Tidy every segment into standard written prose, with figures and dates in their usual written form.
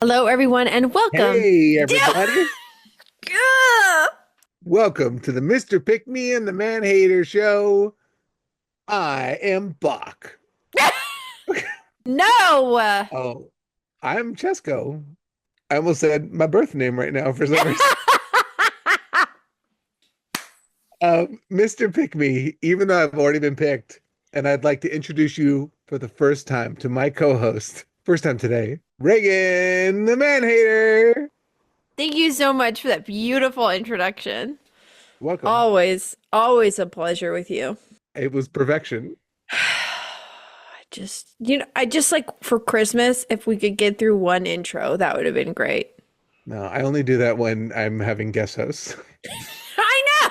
Hello, everyone, and welcome. Hey, everybody. Yeah. Welcome to the Mr. Pick Me and the Manhater show. I am Bach. No. Oh, I'm Chesko. I almost said my birth name right now for some reason. Mr. Pick Me, even though I've already been picked, and I'd like to introduce you for the first time to my co-host, first time today, Regan the Manhater. Thank you so much for that beautiful introduction. Welcome. Always a pleasure with you. It was perfection. I just like for Christmas, if we could get through one intro, that would have been great. No, I only do that when I'm having guest hosts. I know.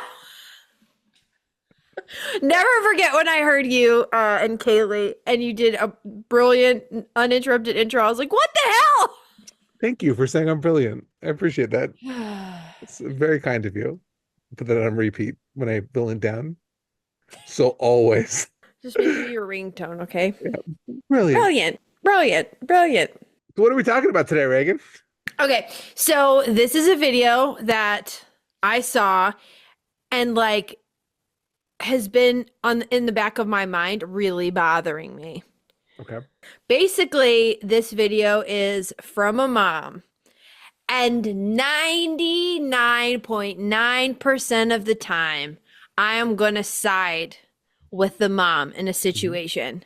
Never forget when I heard you and Kaylee, and you did a brilliant, uninterrupted intro. I was like, what the Thank you for saying I'm brilliant. I appreciate that. hell? It's very kind of you. Put that on repeat when I bill it down. So always. Just make me your ringtone, okay? Yeah. Brilliant. Brilliant, brilliant, brilliant. So what are we talking about today, Reagan? Okay, so this is a video that I saw and like has been on in the back of my mind really bothering me. Okay. Basically, this video is from a mom, and 99.9% of the time, I am going to side with the mom in a situation.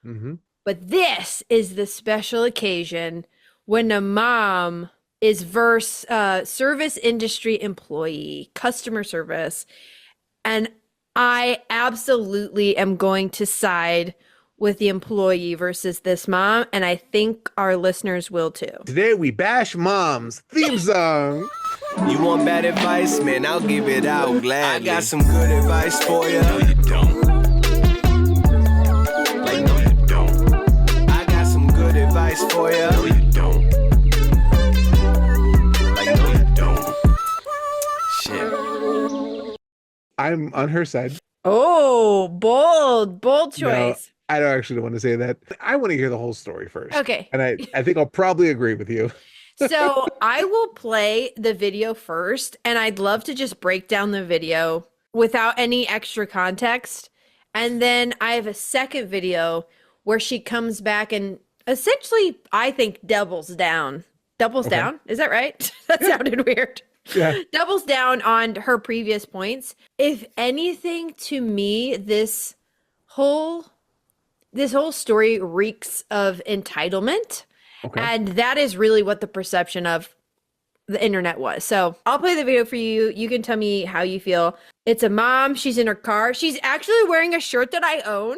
Mm-hmm. But this is the special occasion when a mom is service industry employee, customer service, and I absolutely am going to side with the employee versus this mom, and I think our listeners will too. Today we bash mom's theme song. You want bad advice, man? I'll give it out gladly. I got some good advice for you. No, you don't. Like, no, you don't. I got some good advice for you. No, you don't. Like, no, you don't. Shit. I'm on her side. Oh, bold No, choice. I don't actually want to say that. I want to hear the whole story first. Okay. And I think I'll probably agree with you. So I will play the video first, and I'd love to just break down the video without any extra context. And then I have a second video where she comes back and essentially, I think, doubles down. Doubles Okay. down? Is that right? That sounded weird. Yeah. Doubles down on her previous points. If anything, to me, whole this whole story reeks of entitlement. Okay. And that is really what the perception of the internet was. So I'll play the video for you. You can tell me how you feel. It's a mom. She's in her car. She's actually wearing a shirt that I own.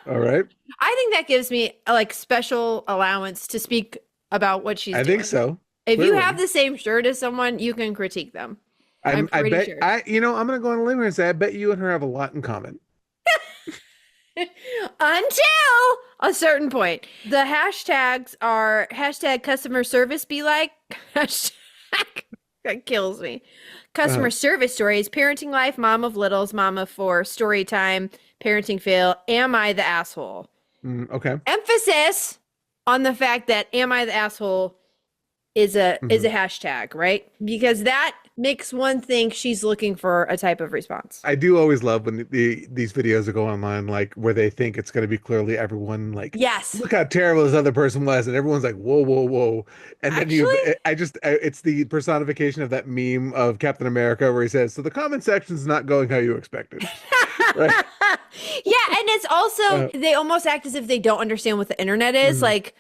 All right. I think that gives me like special allowance to speak about what she's I doing. think so. If you Clearly. have the same shirt as someone, you can critique them. I'm I pretty bet sure. I'm gonna go on a limb here and say I bet you and her have a lot in common. Until a certain point. The hashtags are hashtag customer service be like, hashtag, that kills me. Customer service stories, parenting life, mom of littles, mom of four, story time, parenting fail, am I the asshole? Okay. Emphasis on the fact that am I the asshole is a hashtag, right? Because that makes one think she's looking for a type of response. I do always love when these videos that go online, like where they think it's going to be clearly everyone like, Yes. look how terrible this other person was, and everyone's like, whoa, whoa, whoa, and then it's the personification of that meme of Captain America where he says, "So the comment section's not going how you expected." Right? Yeah, and it's also they almost act as if they don't understand what the internet is. Like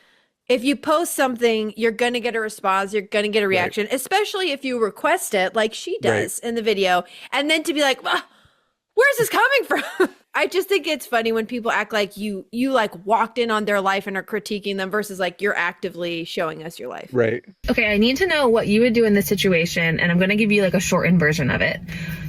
if you post something, you're going to get a response, you're going to get a reaction, especially if you request it like she does in the video. And then to be like, where's this coming from? I just think it's funny when people act like you like walked in on their life and are critiquing them versus like you're actively showing us your life. Right. Okay, I need to know what you would do in this situation, and I'm going to give you like a shortened version of it.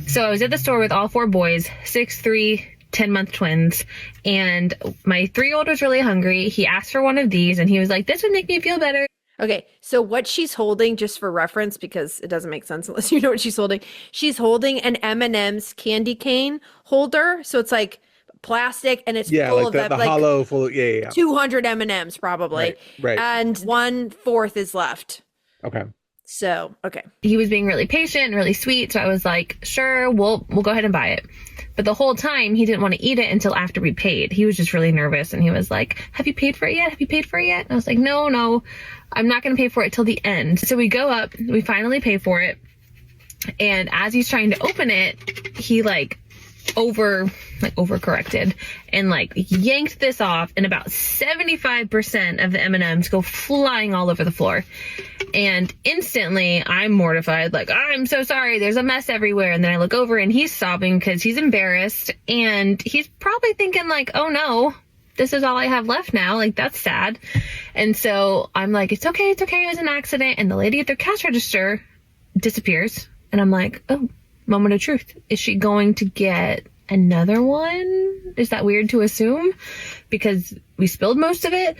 So I was at the store with all four boys, 6, 3, 10-month twins, and my 3-year-old was really hungry. He asked for one of these, and he was like, this would make me feel better. Okay, so what she's holding, just for reference, because it doesn't make sense unless you know what she's holding an M&M's candy cane holder. So it's like plastic, and it's Yeah, full like of the that, like hollow full. Yeah. 200 M&Ms probably. Right. And 1/4 is left. Okay. So, okay. He was being really patient and really sweet, so I was like, sure, we'll go ahead and buy it. But the whole time he didn't want to eat it until after we paid. He was just really nervous, and he was like, have you paid for it yet? Have you paid for it yet? And I was like, no, I'm not going to pay for it till the end. So we go up, we finally pay for it. And as he's trying to open it, he overcorrected and like yanked this off, and about 75% of the M&Ms go flying all over the floor. And instantly I'm mortified, like, I'm so sorry, there's a mess everywhere. And then I look over and he's sobbing because he's embarrassed, and he's probably thinking like, oh no, this is all I have left now, like that's sad. And so I'm like, it's okay, it was an accident. And the lady at the cash register disappears, and I'm like, oh, moment of truth. Is she going to get another one? Is that weird to assume because we spilled most of it?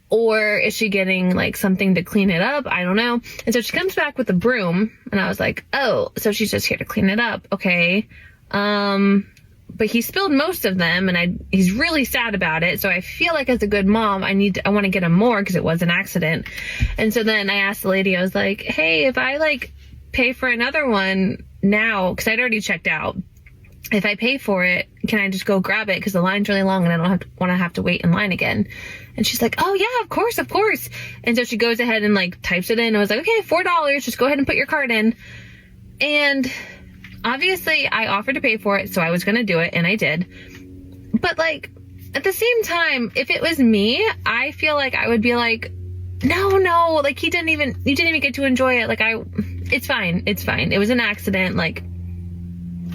Or is she getting like something to clean it up? I don't know. And so she comes back with a broom, and I was like, oh, so she's just here to clean it up. Okay. But he spilled most of them, and he's really sad about it. So I feel like as a good mom, I want to get him more because it was an accident. And so then I asked the lady, I was like, hey, if I like pay for another one now, because I'd already checked out, if I pay for it, can I just go grab it? Because the line's really long and I don't want to have to wait in line again. And she's like, oh yeah, of course. And so she goes ahead and like types it in. I was like, okay, $4, just go ahead and put your card in. And obviously I offered to pay for it, so I was going to do it, and I did. But like, at the same time, if it was me, I feel like I would be like, no, like you didn't even get to enjoy it. Like it's fine. It was an accident. Like,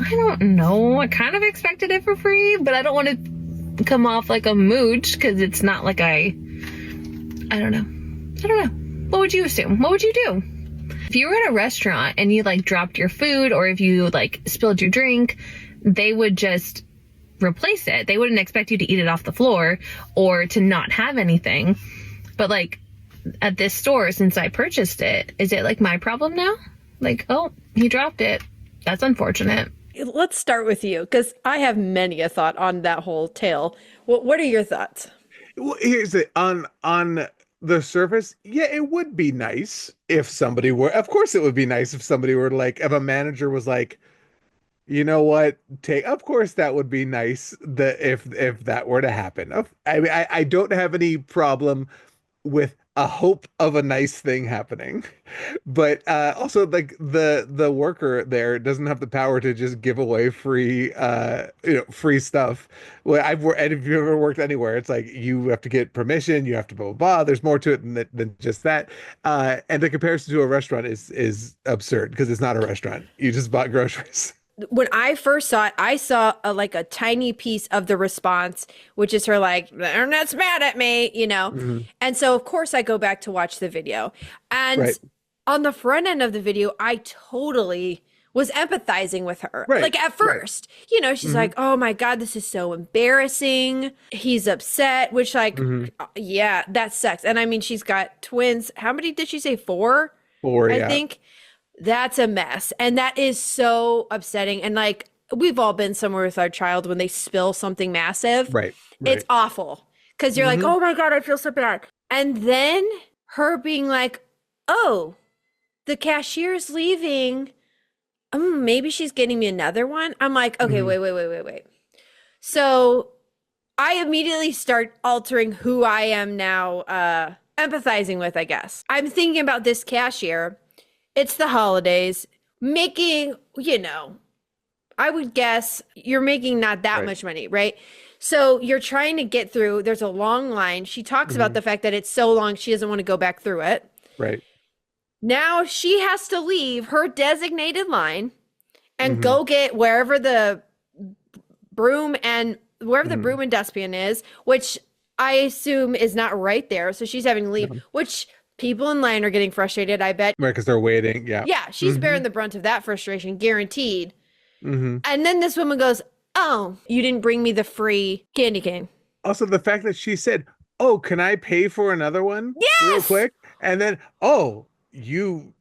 I don't know. I kind of expected it for free, but I don't want to come off like a mooch because it's not like I don't know. What would you assume? What would you do? If you were at a restaurant and you like dropped your food, or if you like spilled your drink, they would just replace it. They wouldn't expect you to eat it off the floor or to not have anything. But like at this store, since I purchased it, is it like my problem now? Like, oh, he dropped it. That's unfortunate. Let's start with you, because I have many a thought on that whole tale. What are your thoughts? Well, here's it on the surface. Yeah, it would be nice if somebody were. Of course, it would be nice if somebody were like, if a manager was like, you know what, of course that would be nice. If that were to happen. I mean, I don't have any problem with a hope of a nice thing happening, but also like the worker there doesn't have the power to just give away free free stuff. Well, and if you've ever worked anywhere, it's like you have to get permission, you have to blah blah blah. There's more to it than just that. And the comparison to a restaurant is absurd because it's not a restaurant. You just bought groceries. When I first saw it, I saw a tiny piece of the response, which is her like, the internet's mad at me, Mm-hmm. And so, of course, I go back to watch the video. And on the front end of the video, I totally was empathizing with her. Right. Like at first, she's Mm-hmm. like, oh my God, this is so embarrassing. He's upset, which yeah, that sucks. And I mean, she's got twins. How many did she say? 4? 4, I think. That's a mess. And that is so upsetting. And like, we've all been somewhere with our child when they spill something massive. Right. It's awful. Because you're like, oh my God, I feel so bad. And then her being like, oh, the cashier's leaving. Maybe she's getting me another one. I'm like, okay, wait. So I immediately start altering who I am now empathizing with, I guess. I'm thinking about this cashier. It's the holidays, making, I would guess you're making not that much money, right? So you're trying to get through. There's a long line. She talks about the fact that it's so long, she doesn't want to go back through it. Right. Now she has to leave her designated line and go get wherever the broom and dustpan is, which I assume is not right there. So she's having to leave, which people in line are getting frustrated, I bet. Right, because they're waiting. Yeah. Yeah, she's bearing the brunt of that frustration, guaranteed. Mm-hmm. And then this woman goes, oh, you didn't bring me the free candy cane. Also, the fact that she said, oh, can I pay for another one? Yes! Real quick. And then, oh, you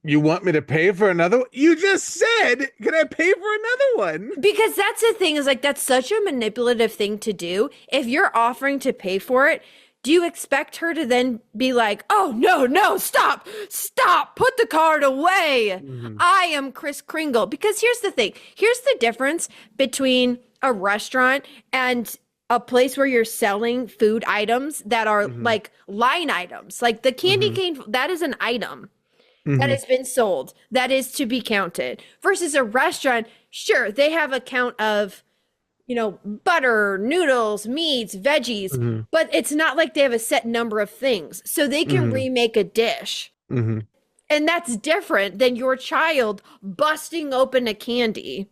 you want me to pay for another one? You just said, can I pay for another one? Because that's the thing is like that's such a manipulative thing to do. If you're offering to pay for it, do you expect her to then be like, "Oh, no, no, stop. Stop. Put the card away. I am Kris Kringle." Because here's the thing. Here's the difference between a restaurant and a place where you're selling food items that are like line items. Like the candy cane, that is an item that has been sold, that is to be counted. Versus a restaurant, sure, they have a count of, butter, noodles, meats, veggies, but it's not like they have a set number of things. So they can remake a dish. And that's different than your child busting open a candy.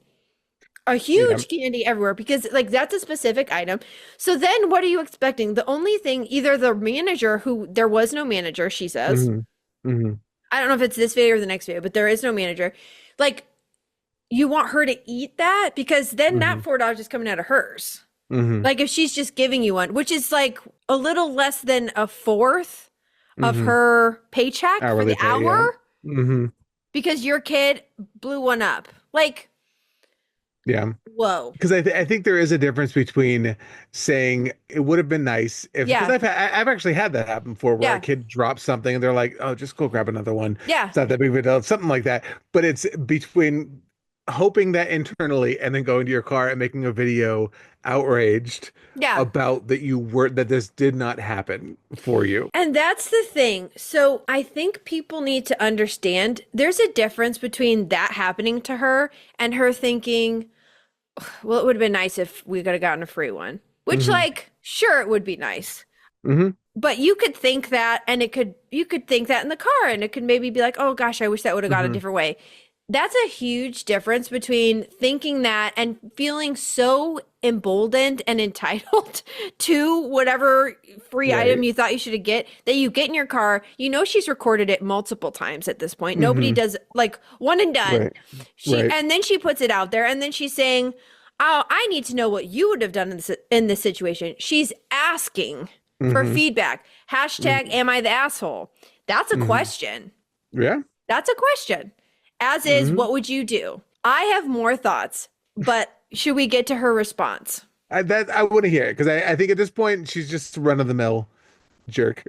A huge candy everywhere because like that's a specific item. So then what are you expecting? The only thing, either the manager, who there was no manager, she says. I don't know if it's this video or the next video, but there is no manager. Like, you want her to eat that because then that $4 is coming out of hers. Like if she's just giving you one, which is like a little less than a fourth of her paycheck Hourly for the pay, hour yeah. because your kid blew one up. Like, Yeah. whoa. Because I think there is a difference between saying it would have been nice if, Yeah. because I've actually had that happen before where Yeah. a kid drops something and they're like, oh, just go grab another one. Yeah. It's not that big of a deal, something like that. But it's between hoping that internally and then going to your car and making a video outraged Yeah. about that this did not happen for you. And that's the thing. So I think people need to understand there's a difference between that happening to her and her thinking, well, it would have been nice if we could have gotten a free one, which like, sure, it would be nice. But you could think that, and you could think that in the car, and it could maybe be like, oh gosh, I wish that would have gone a different way. That's a huge difference between thinking that and feeling so emboldened and entitled to whatever free item you thought you should get, that you get in your car. She's recorded it multiple times at this point. Nobody does like one and done. And then she puts it out there, and then she's saying, oh, I need to know what you would have done in this situation. She's asking for feedback. Hashtag am I the asshole? That's a question. Yeah. That's a question. As is, what would you do? I have more thoughts, but should we get to her response? I want to hear it because I think at this point she's just run of the mill jerk.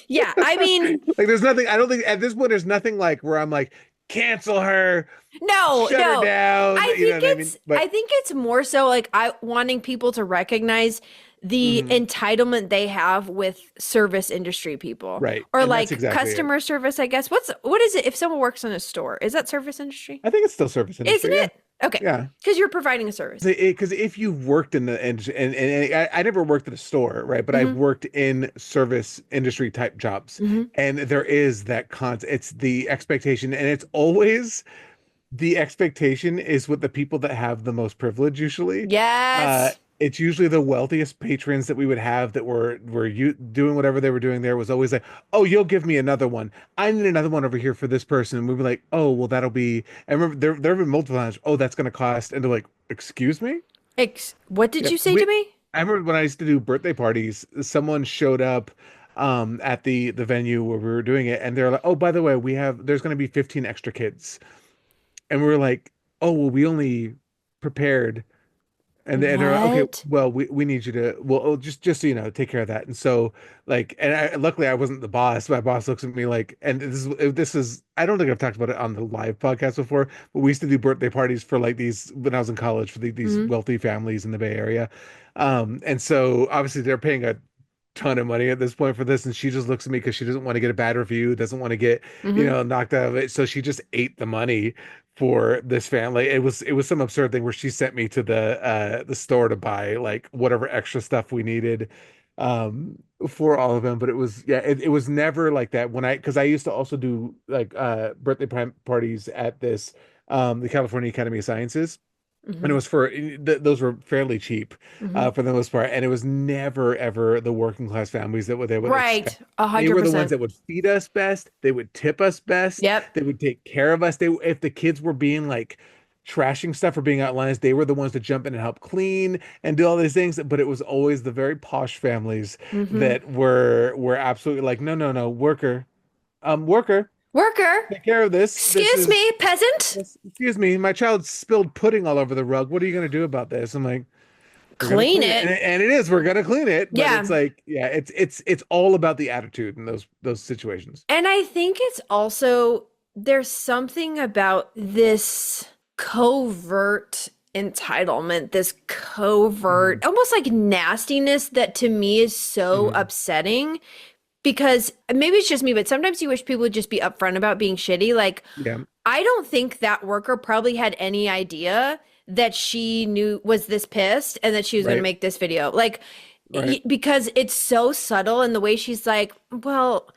Yeah, I mean, like there's nothing. I don't think at this point there's nothing like where I'm like cancel her. No, shut her down. I You know think what it's. But I think it's more so like wanting people to recognize the entitlement they have with service industry people, right? Or And like that's exactly customer service. I guess what is it if someone works in a store? Is that service industry? I think it's still service industry. Isn't it? Okay. Yeah. Because you're providing a service. Because if you've worked in the and I never worked at a store, right? But I've worked in service industry type jobs, and there is that it's the expectation, and it's always the expectation is with the people that have the most privilege. Usually, Yes. it's usually the wealthiest patrons that we would have that were doing whatever they were doing there was always like, oh, you'll give me another one. I need another one over here for this person. And we'd be like, oh, well, that'll be, I remember there have been multiple times, oh, that's going to cost. And they're like, excuse me? What did you say to me? I remember when I used to do birthday parties, someone showed up at the venue where we were doing it. And they're like, oh, by the way, there's going to be 15 extra kids. And we were like, oh, well, we only prepared. And they're like, okay, well, we need you to, well, just so you know, take care of that. And so like, luckily I wasn't the boss. My boss looks at me like, and this is, I don't think I've talked about it on the live podcast before, but we used to do birthday parties for like these, when I was in college, for these wealthy families in the Bay Area. And so obviously they're paying a ton of money at this point for this, and she just looks at me because she doesn't want to get a bad review, doesn't want to get knocked out of it, so she just ate the money for this family. It was some absurd thing where she sent me to the store to buy like whatever extra stuff we needed for all of them. But it was never like that because I used to also do like birthday parties at this the California Academy of Sciences. And it was those were fairly cheap for the most part, and it was never ever the working class families that would right 100%. They were the ones that would feed us best, they would tip us best, Yep, they would take care of us. If the kids were being like trashing stuff or being out lines, they were the ones to jump in and help clean and do all these things. But it was always the very posh families that were absolutely like, no, worker. Worker, take care of this. excuse me, peasant. Excuse me, my child spilled pudding all over the rug. What are you going to do about this? I'm like, Clean it. and it is. We're going to clean it. But Yeah. it's like, yeah, it's all about the attitude in those situations. And I think it's also, there's something about this covert entitlement, this covert, almost like nastiness that to me is so upsetting. Because maybe it's just me, but sometimes you wish people would just be upfront about being shitty. Like, I don't think that worker probably had any idea that she was this pissed and that she was going to make this video. Like, because it's so subtle in the way she's like, well,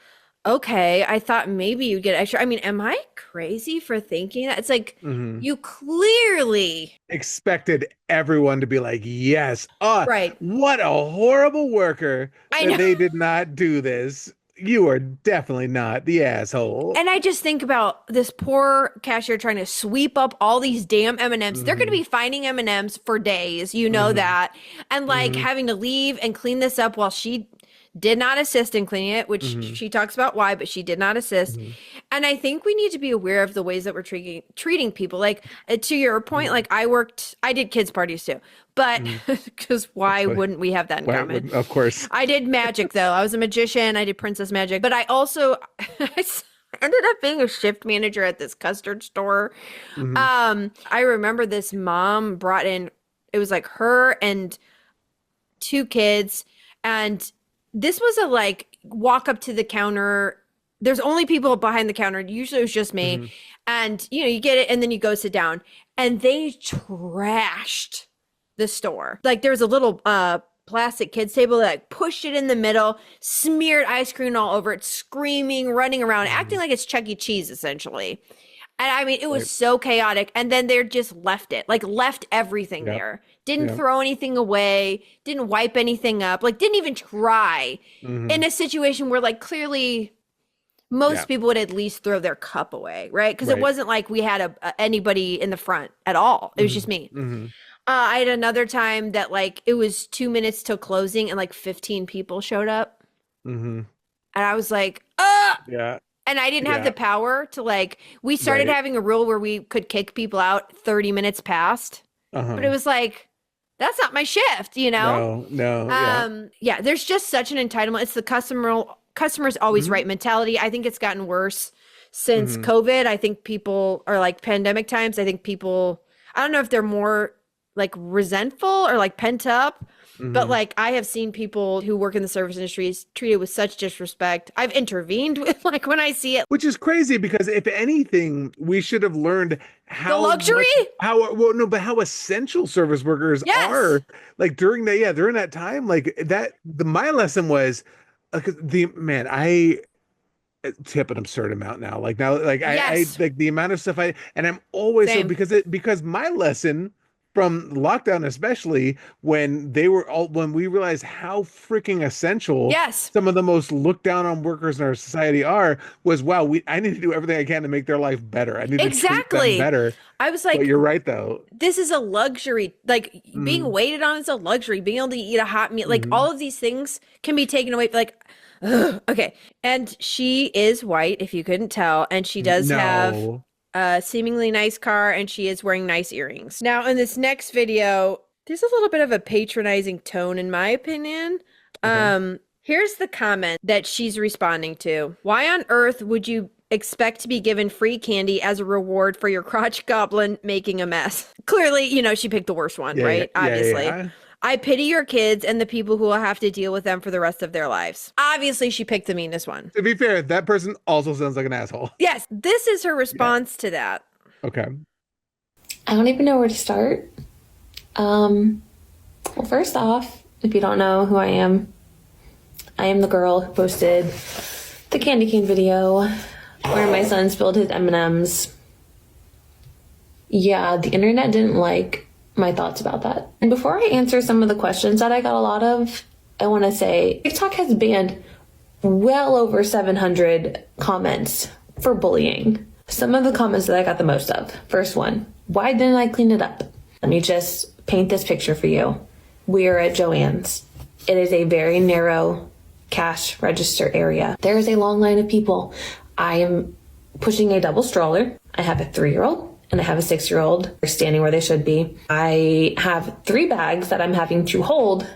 okay, I thought maybe you'd get extra. I mean, am I crazy for thinking that? It's like, you clearly expected everyone to be like, yes, right. What a horrible worker that they did not do this. You are definitely not the asshole. And I just think about this poor cashier trying to sweep up all these damn M&Ms. They're going to be finding M&Ms for days, you know that. And like having to leave and clean this up while she did not assist in cleaning it, which she talks about why, but she did not assist. And I think we need to be aware of the ways that we're treating people. Like, to your point, like I did kids parties too, but because why wouldn't we have that in common? Of course. I did magic though. I was a magician. I did princess magic, but I also I ended up being a shift manager at this custard store. I remember this mom brought in, it was like her and 2 kids, and this was a like walk up to the counter. There's only people behind the counter. Usually it was just me. And you get it and then you go sit down, and they trashed the store. Like there was a little plastic kids table that like pushed it in the middle, smeared ice cream all over it, screaming, running around, acting like it's Chuck E. Cheese essentially. And I mean, it was so chaotic. And then they just left it, like left everything there. Didn't throw anything away, didn't wipe anything up, like didn't even try in a situation where like clearly most people would at least throw their cup away, right? Because it wasn't like we had anybody in the front at all. It was just me. I had another time that like it was 2 minutes till closing and like 15 people showed up. And I was like, and I didn't have the power to like, we started having a rule where we could kick people out 30 minutes past. But it was like, that's not my shift, you know? No. There's just such an entitlement. It's the customer's always right mentality. I think it's gotten worse since COVID. I think people are like pandemic times. I think people, I don't know if they're more like resentful or like pent up, but like I have seen people who work in the service industries treated with such disrespect. I've intervened with like when I see it. Which is crazy because if anything, we should have learned how the luxury, how essential service workers are. Like during that time, like my lesson was I tip an absurd amount now. Like now, like I like the amount of stuff and I'm always because my lesson from lockdown, especially when we realized how freaking essential some of the most looked down on workers in our society was, I need to do everything I can to make their life better. I need to treat them better. I was like, but you're right though. This is a luxury. Like being waited on is a luxury. Being able to eat a hot meal, like all of these things can be taken away. Like, okay. And she is white, if you couldn't tell, and she does have a seemingly nice car, and she is wearing nice earrings. Now, in this next video, there's a little bit of a patronizing tone, in my opinion. Here's the comment that she's responding to. Why on earth would you expect to be given free candy as a reward for your crotch goblin making a mess? Clearly, she picked the worst one, right? Obviously. I pity your kids and the people who will have to deal with them for the rest of their lives. Obviously, she picked the meanest one. To be fair, that person also sounds like an asshole. Yes, this is her response to that. Okay. I don't even know where to start. Well, first off, if you don't know who I am the girl who posted the candy cane video where my son spilled his M&Ms. Yeah, the internet didn't like my thoughts about that. And before I answer some of the questions that I got a lot of, I want to say TikTok has banned well over 700 comments for bullying. Some of the comments that I got the most of. First one, why didn't I clean it up? Let me just paint this picture for you. We are at Joann's. It is a very narrow cash register area. There is a long line of people. I am pushing a double stroller. I have a 3-year-old and I have a 6-year-old. They're standing where they should be. I have 3 bags that I'm having to hold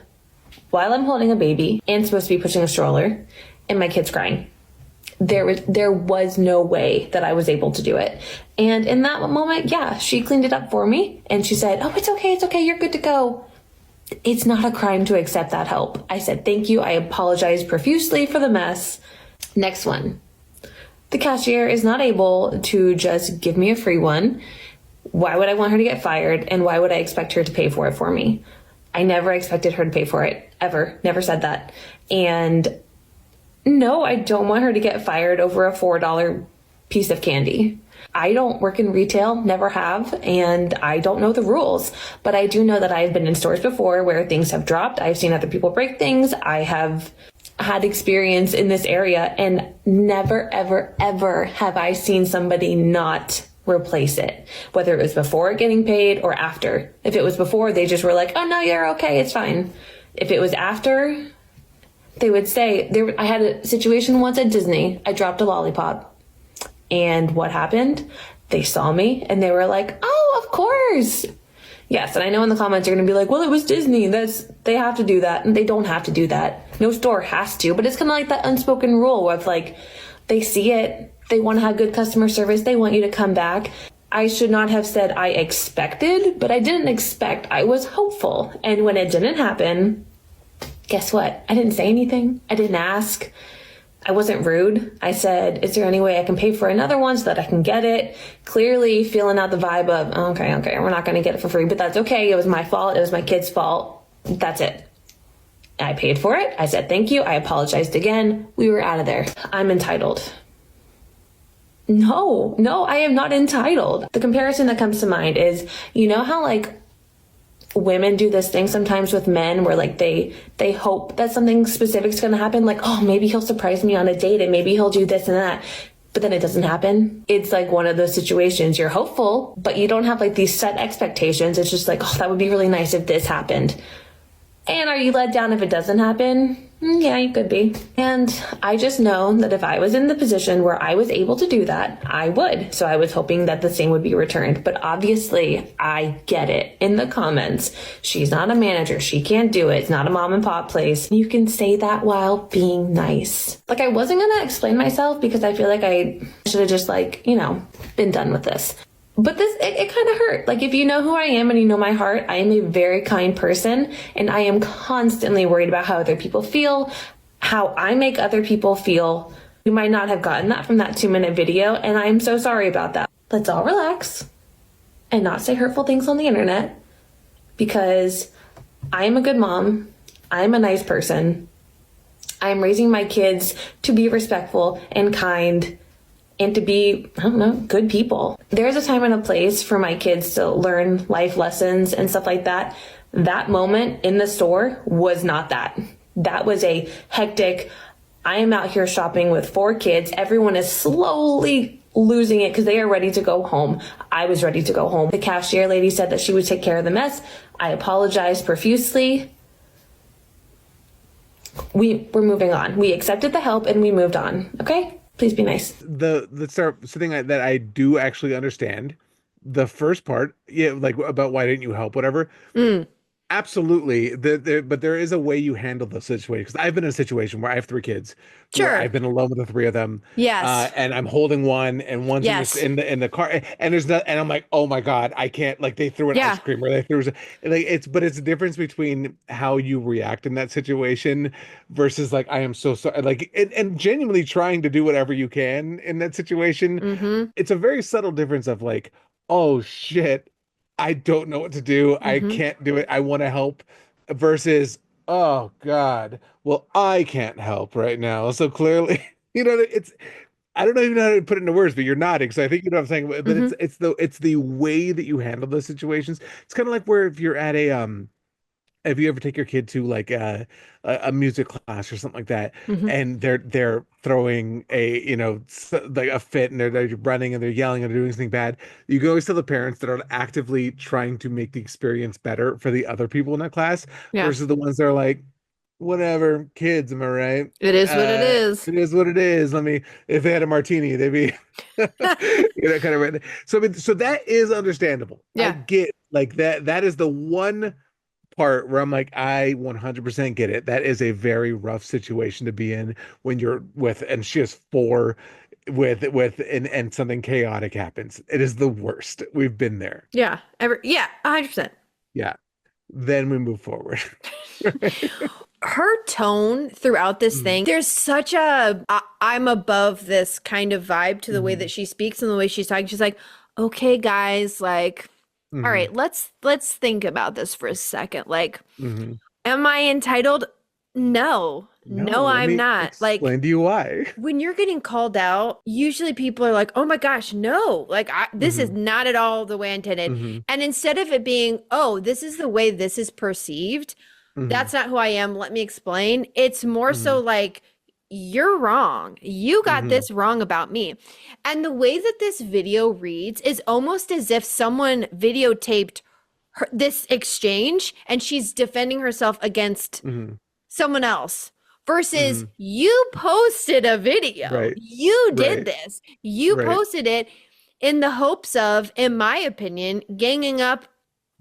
while I'm holding a baby and supposed to be pushing a stroller, and my kid's crying. There was no way that I was able to do it. And in that moment, yeah, she cleaned it up for me and she said, "Oh, it's okay, you're good to go." It's not a crime to accept that help. I said, "Thank you." I apologized profusely for the mess. Next one. The cashier is not able to just give me a free one. Why would I want her to get fired? And why would I expect her to pay for it for me? I never expected her to pay for it, ever. Never said that. And no, I don't want her to get fired over a $4 piece of candy. I don't work in retail, never have, and I don't know the rules. But I do know that I've been in stores before where things have dropped. I've seen other people break things. I have had experience in this area, and never, ever, ever have I seen somebody not replace it, whether it was before getting paid or after. If it was before, they just were like, "Oh no, you're okay, it's fine." If it was after, they would say, I had a situation once at Disney. I dropped a lollipop. And what happened? They saw me and they were like, "Oh, of course." Yes, and I know in the comments you're going to be like, "Well, it was Disney. They have to do that." And they don't have to do that. No store has to. But it's kind of like that unspoken rule where it's like, they see it. They want to have good customer service. They want you to come back. I should not have said I expected, but I didn't expect. I was hopeful. And when it didn't happen, guess what? I didn't say anything. I didn't ask. I wasn't rude. I said, "Is there any way I can pay for another one so that I can get it?" Clearly feeling out the vibe of, okay, we're not going to get it for free, but that's okay. It was my fault. It was my kid's fault. That's it. I paid for it. I said, "Thank you." I apologized again. We were out of there. I'm entitled. No, I am not entitled. The comparison that comes to mind is, you know how like women do this thing sometimes with men where like they hope that something specific is going to happen, like, "Oh, maybe he'll surprise me on a date and maybe he'll do this and that," but then it doesn't happen. It's like one of those situations you're hopeful, but you don't have like these set expectations. It's just like, "Oh, that would be really nice if this happened." And are you let down if it doesn't happen? Yeah, you could be. And I just know that if I was in the position where I was able to do that, I would. So I was hoping that the same would be returned. But obviously, I get it in the comments. She's not a manager. She can't do it. It's not a mom and pop place. You can say that while being nice. Like, I wasn't going to explain myself because I feel like I should have just been done with this. But it kind of hurt. Like, if you know who I am and you know my heart, I am a very kind person, and I am constantly worried about how other people feel, how I make other people feel. You might not have gotten that from that 2-minute video, and I'm so sorry about that. Let's all relax and not say hurtful things on the internet, because I am a good mom. I am a nice person. I am raising my kids to be respectful and kind and to be, good people. There's a time and a place for my kids to learn life lessons and stuff like that. That moment in the store was not that. That was a hectic, I am out here shopping with 4 kids. Everyone is slowly losing it because they are ready to go home. I was ready to go home. The cashier lady said that she would take care of the mess. I apologized profusely. We're moving on. We accepted the help and we moved on. Okay? Please be nice. Let's start something that I do actually understand. The first part, yeah, like about why didn't you help, whatever. Absolutely. But there is a way you handle the situation. Because I've been in a situation where I have 3 kids. Sure. I've been alone with the 3 of them. Yes. And I'm holding one, and one's in the car, and there's not, and I'm like, "Oh my God, I can't." Like, they threw an ice cream, or they threw but it's a difference between how you react in that situation versus like, "I am so sorry," like, and genuinely trying to do whatever you can in that situation. Mm-hmm. It's a very subtle difference of like, "Oh shit, I don't know what to do. I can't do it. I want to help," versus, "Oh God, well, I can't help right now." So clearly, I don't even know how to put it into words, but you're nodding. So I think you know what I'm saying. But it's the way that you handle those situations. It's kind of like where if you're at if you ever take your kid to like a music class or something like that, and they're throwing like a fit, and they're running and they're yelling and they're doing something bad, you can always tell the parents that are actively trying to make the experience better for the other people in that class versus the ones that are like, whatever, kids, am I right? It is what it is. It is what it is. If they had a martini, they'd be, kind of right. So, I mean, so that is understandable. I Yeah. get like that. That is the one part where I'm like, I 100% get it. That is a very rough situation to be in when you're with, and she has four and something chaotic happens. It is the worst. We've been there. Yeah. 100%. Yeah. Then we move forward. Her tone throughout this thing, there's such a I'm above this kind of vibe to the way that she speaks and the way she's talking. She's like, okay, guys, like, all right, let's think about this for a second. Like, am I entitled? No, I'm not. Like, explain to you why. when you're getting called out, usually people are like, oh my gosh, no, like this is not at all the way I intended. And instead of it being, oh, this is the way this is perceived, that's not who I am, let me explain. It's more so like, you're wrong. You got this wrong about me. And the way that this video reads is almost as if someone videotaped this exchange and she's defending herself against someone else. Versus you posted a video. Right. You did this. You posted it in the hopes of, in my opinion, ganging up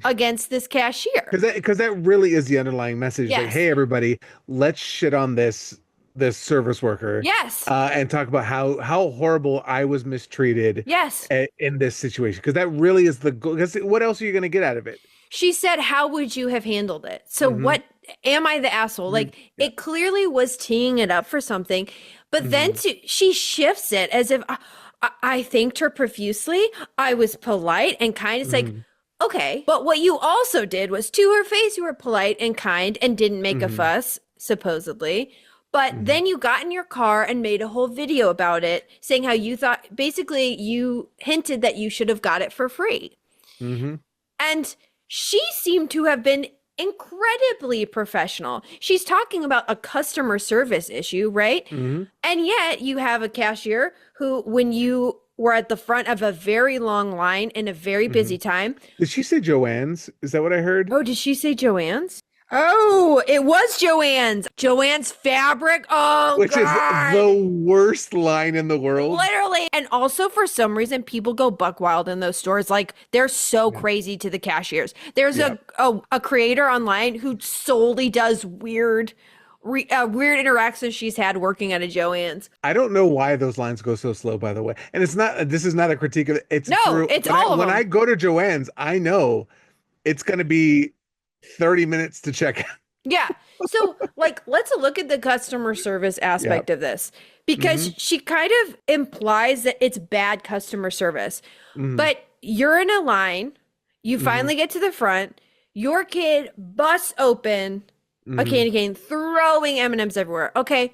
against this cashier. Because that really is the underlying message. Yes. Like, hey, everybody, let's shit on this service worker. Yes. And talk about how horrible I was mistreated. Yes. In this situation. Because that really is the goal. Because what else are you going to get out of it? She said, how would you have handled it? So what, am I the asshole? Like, it clearly was teeing it up for something. But then she shifts it as if I thanked her profusely. I was polite and kind. It's like, okay. But what you also did was, to her face, you were polite and kind and didn't make a fuss, supposedly. But then you got in your car and made a whole video about it, saying how you thought, basically, you hinted that you should have got it for free. And she seemed to have been incredibly professional. She's talking about a customer service issue, right? And yet you have a cashier who, when you were at the front of a very long line in a very busy time. Did she say Joanne's? Is that what I heard? Oh, did she say Joanne's? Oh, it was Joanne's. Joanne's fabric. Oh, Which God. is the worst line in the world. Literally. And also, for some reason, people go buck wild in those stores. Like, they're so crazy to the cashiers. There's a creator online who solely does weird interactions she's had working at a Joann's. I don't know why those lines go so slow, by the way. And this is not a critique of it. It's true. It's all of them. When I go to Joann's, I know it's going to be 30 minutes to check out. Yeah. So, like, let's look at the customer service aspect of this, because she kind of implies that it's bad customer service. But you're in a line, you finally get to the front, your kid busts open a candy cane, throwing M&Ms everywhere. Okay.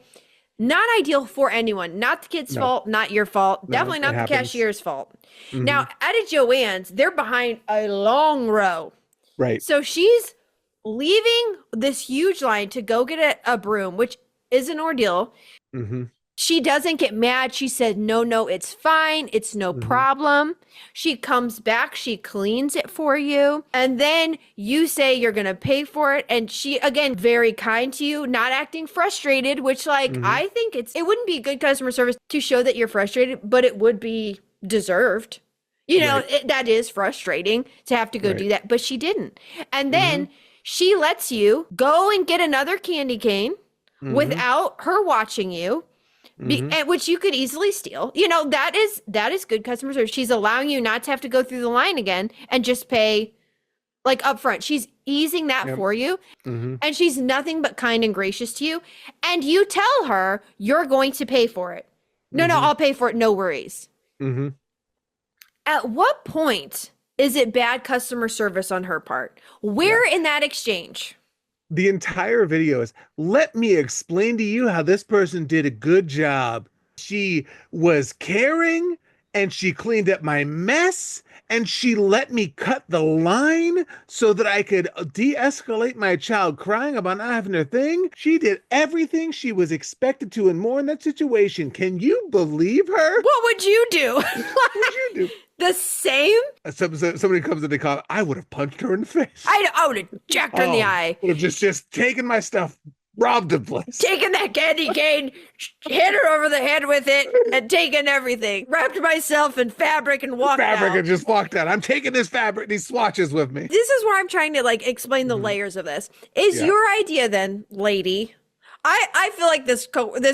Not ideal for anyone. Not the kid's fault, not your fault. Definitely not the cashier's fault. Now, at a Joann's, they're behind a long row. Right. So she's leaving this huge line to go get a broom, which is an ordeal. She doesn't get mad. She said, no, it's fine. It's no problem. She comes back. She cleans it for you. And then you say you're going to pay for it. And she, again, very kind to you, not acting frustrated, which, like, I think it wouldn't be good customer service to show that you're frustrated, but it would be deserved. You know, that is frustrating to have to go do that, but she didn't. And then she lets you go and get another candy cane without her watching you, which you could easily steal. You know, that is good customer service. She's allowing you not to have to go through the line again and just pay, like, upfront. She's easing that for you. And she's nothing but kind and gracious to you. And you tell her you're going to pay for it. No, I'll pay for it. No worries. At what point is it bad customer service on her part? Where in that exchange? The entire video is, let me explain to you how this person did a good job. She was caring and she cleaned up my mess and she let me cut the line so that I could de-escalate my child crying about not having her thing. She did everything she was expected to and more in that situation. Can you believe her? What would you do? What would you do? The same? Somebody comes in the comment, I would have punched her in the face. I would have jacked her in the eye. Would have just taken my stuff, robbed the place. Taking that candy cane, hit her over the head with it, and taking everything. Wrapped myself in fabric and walked Fabric out. and just walked out. I'm taking this fabric, these swatches with me. This is where I'm trying to like explain the layers of this. Is your idea then, lady? I feel like this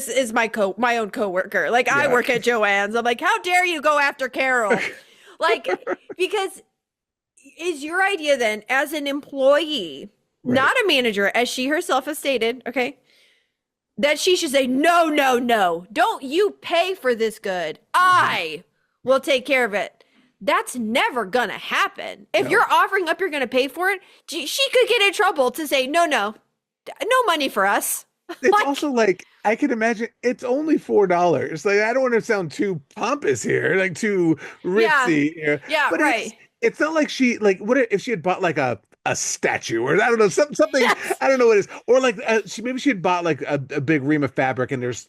is my own coworker. Like I work at Joann's. I'm like, how dare you go after Carol? Like, because is your idea then as an employee, not a manager, as she herself has stated, okay, that she should say, no, no, no, don't you pay for this good. I will take care of it. That's never gonna happen. If you're offering up, you're gonna pay for it. She could get in trouble to say, no, no money for us. It's also like, I can imagine it's only $4. Like, I don't want to sound too pompous here, like too ritzy here. Yeah, but right. It's not like she, like, what if she had bought like a statue, or I don't know, something, I don't know what it is. Or like she had bought like a big ream of fabric and there's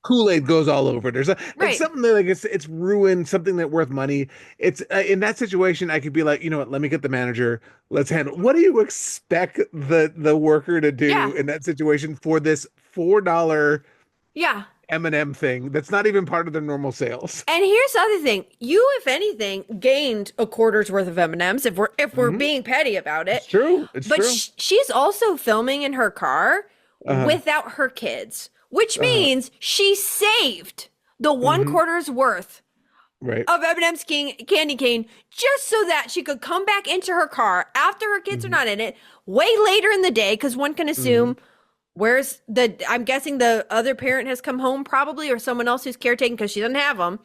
Kool-Aid goes all over it. There's like something that like it's ruined, something that worth money. It's in that situation, I could be like, you know what, let me get the manager. Let's handle. What do you expect the worker to do in that situation for this $4 M&M thing that's not even part of their normal sales? And here's the other thing: you, if anything, gained a quarter's worth of M&Ms. If we're being petty about it, It's true. but she's also filming in her car without her kids, which means she saved the one quarter's worth of M&M's candy cane just so that she could come back into her car after her kids are not in it, way later in the day, because one can assume. I'm guessing the other parent has come home probably, or someone else who's caretaking because she doesn't have them,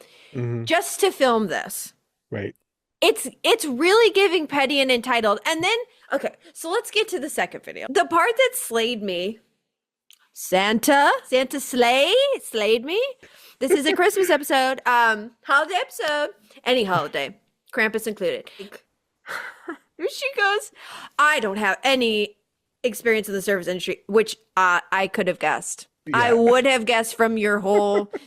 just to film this. Right. It's really giving petty and entitled. And then, okay, so let's get to the second video. The part that slayed me, Santa slayed me. This is a Christmas episode, holiday episode, any holiday, Krampus included. She goes, I don't have any experience in the service industry, which I could have guessed. I would have guessed from your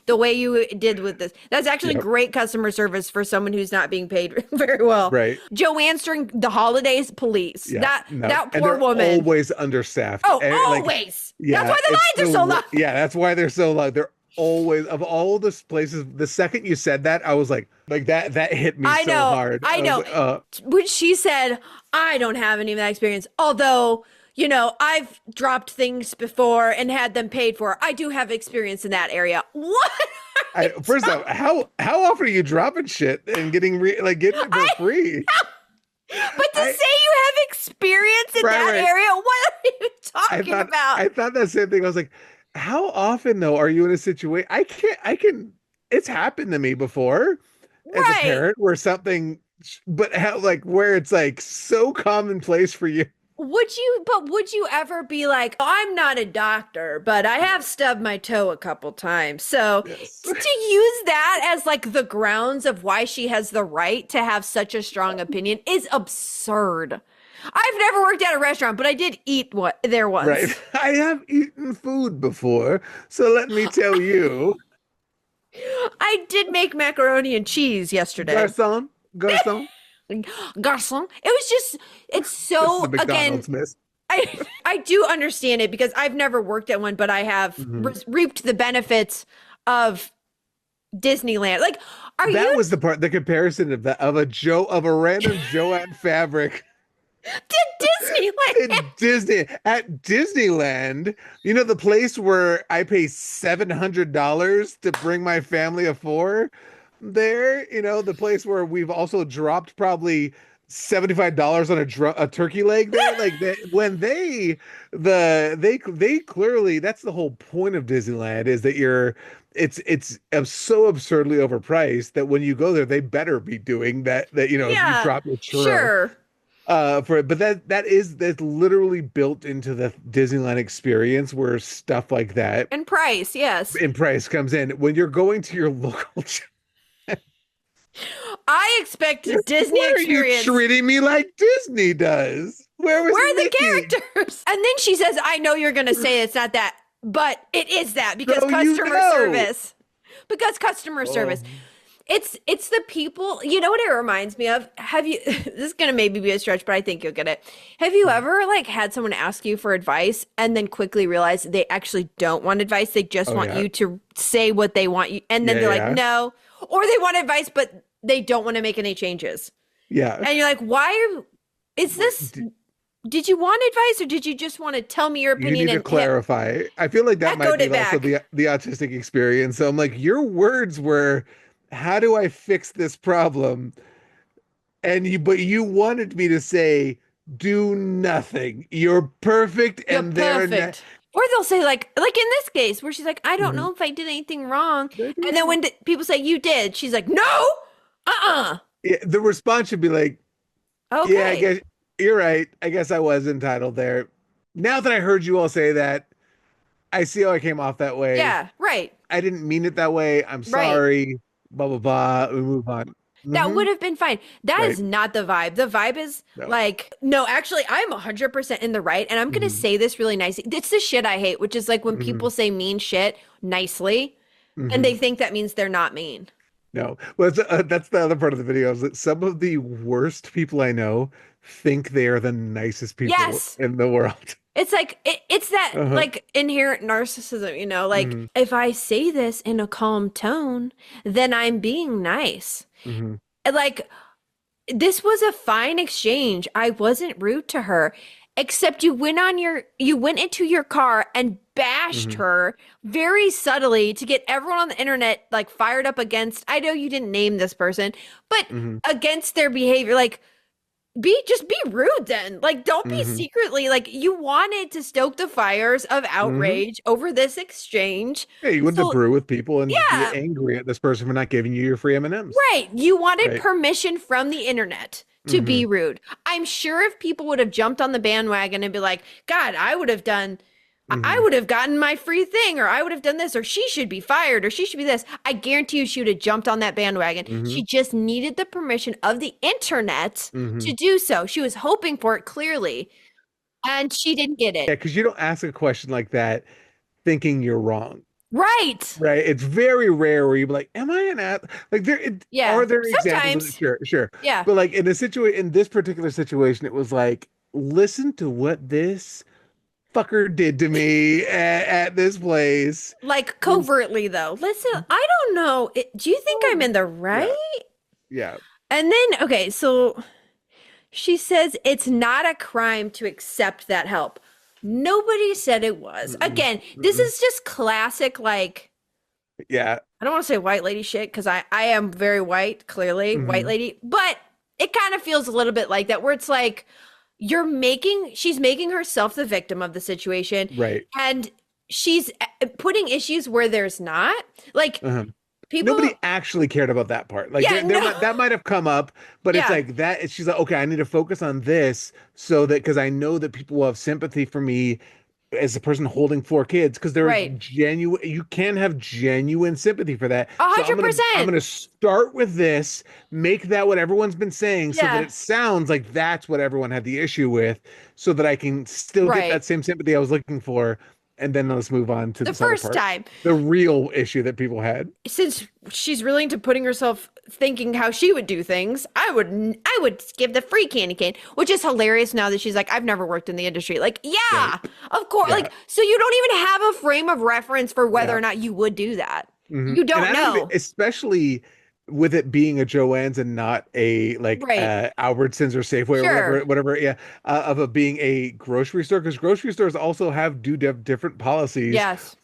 the way you did with this. That's actually great customer service for someone who's not being paid very well. Right. Joanne's during the holidays, police. That poor and woman. Always understaffed. Oh, and, always. That's why the lines are so long. Yeah, that's why they're so long. They're always, of all the places, the second you said that, I was like that hit me so hard. I know. Like, when she said, I don't have any of that experience, although, you know, I've dropped things before and had them paid for. I do have experience in that area. What? First off, how often are you dropping shit and getting getting it for free? But to say you have experience in that area, what are you talking about? I thought that same thing. I was like, how often though are you in a situation? I can. It's happened to me before as a parent where something, but how where it's so commonplace for you. Would you ever be like, I'm not a doctor, but I have stubbed my toe a couple times. So to use that as the grounds of why she has the right to have such a strong opinion is absurd. I've never worked at a restaurant, but I did eat there once. Right. I have eaten food before, so let me tell you. I did make macaroni and cheese yesterday. Garçon. Garçon. It's so, again, I do understand it because I've never worked at one, but I have reaped the benefits of Disneyland. That was the comparison of a random Joanne fabric. At Disneyland, you know, the place where I pay $700 to bring my family of four there, you know, the place where we've also dropped probably $75 on a turkey leg there. They clearly, that's the whole point of Disneyland, is that it's so absurdly overpriced that when you go there, they better be doing that you know, if you drop your churro. Sure. That's literally built into the Disneyland experience, where stuff like that and price comes in when you're going to your local. I expect a Disney experience. Are you treating me like Disney does? Where are the characters? And then she says, I know you're going to say it's not that, but it is that because customer service. Because customer service. it's the people, you know what it reminds me of? Have you, this is going to maybe be a stretch, but I think you'll get it. Have you ever like had someone ask you for advice and then quickly realize they actually don't want advice? They just want you to say what they want you. And then they're like, no, or they want advice, but they don't want to make any changes. Yeah. And you're like, is this, did you want advice or did you just want to tell me your opinion? You need to clarify. I feel like that might be also the autistic experience. So I'm like, your words were, how do I fix this problem? But you wanted me to say, do nothing. You're perfect. And they're perfect. Or they'll say like in this case where she's like, I don't know if I did anything wrong. And then when people say you did, she's like, no, Yeah, the response should be like, okay. Yeah, I guess you're right. I guess I was entitled there. Now that I heard you all say that, I see how I came off that way. Yeah, right. I didn't mean it that way. I'm sorry. Right. Blah, blah, blah. We move on. That would have been fine. That is not the vibe. The vibe is like, no, actually, I'm 100% in the right. And I'm going to say this really nicely. It's the shit I hate, which is like when people say mean shit nicely and they think that means they're not mean. No. Well, that's the other part of the video is that some of the worst people I know think they are the nicest people in the world. It's like, it's that like inherent narcissism, you know, like if I say this in a calm tone, then I'm being nice. Like this was a fine exchange. I wasn't rude to her, except you went into your car and bashed her very subtly to get everyone on the internet like fired up against, I know you didn't name this person, but against their behavior. Like just be rude then. Like don't be secretly like you wanted to stoke the fires of outrage over this exchange. Yeah, you went to brew with people and be angry at this person for not giving you your free M&Ms. Right. You wanted permission from the internet to be rude. I'm sure if people would have jumped on the bandwagon and be like, God, I would have gotten my free thing, or I would have done this, or she should be fired, or she should be this. I guarantee you she would have jumped on that bandwagon. She just needed the permission of the internet to do so. She was hoping for it clearly, and she didn't get it. Yeah, because you don't ask a question like that thinking you're wrong. Right. It's very rare where you're like, am I an ass? Like are there sometimes. examples? Sure. Yeah. But like in this particular situation, it was like, listen to what this fucker did to me at this place. Like covertly though. Listen, I don't know. Do you think I'm in the right? Yeah. And then, okay, so she says it's not a crime to accept that help. Nobody said it was. Again, this is just classic, like, I don't want to say white lady shit because I am very white, clearly, white lady, but it kind of feels a little bit like that where it's like, she's making herself the victim of the situation. Right. And she's putting issues where there's not. Like, nobody actually cared about that part. Like that might have come up, but it's like that. She's like, okay, I need to focus on this so that because I know that people will have sympathy for me as a person holding 4 kids because they're genuine. You can have genuine sympathy for that. 100%. I'm going to start with this, make that what everyone's been saying, so that it sounds like that's what everyone had the issue with, so that I can still get that same sympathy I was looking for. And then let's move on to the first time. The real issue that people had. Since she's really into putting herself thinking how she would do things, I would give the free candy cane, which is hilarious now that she's like, I've never worked in the industry. Like, of course. Yeah. Like, so you don't even have a frame of reference for whether or not you would do that. You don't know. Especially with it being a Joann's and not a Albertsons or Safeway or whatever, of it being a grocery store, because grocery stores also have different policies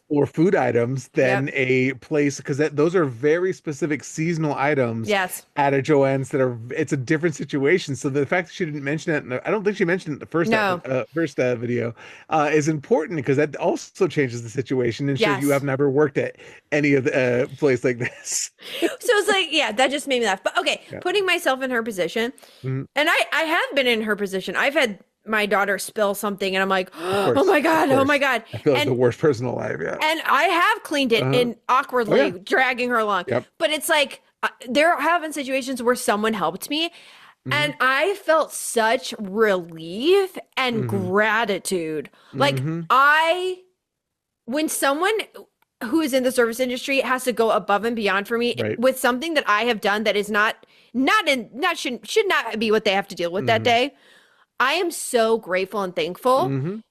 for food items than a place, because those are very specific seasonal items at a Joann's it's a different situation. So the fact that she didn't mention it, I don't think she mentioned it in the first video, is important because that also changes the situation and shows you have never worked at any of the place like this. So it's like, that just made me laugh. But okay, putting myself in her position, and I have been in her position. I've had my daughter spill something and I'm like, oh my God. I feel like the worst person alive, And I have cleaned it and awkwardly dragging her along. But it's like, there have been situations where someone helped me and I felt such relief and gratitude. Like when someone who is in the service industry has to go above and beyond for me with something that I have done that is should not be what they have to deal with that day. I am so grateful and thankful.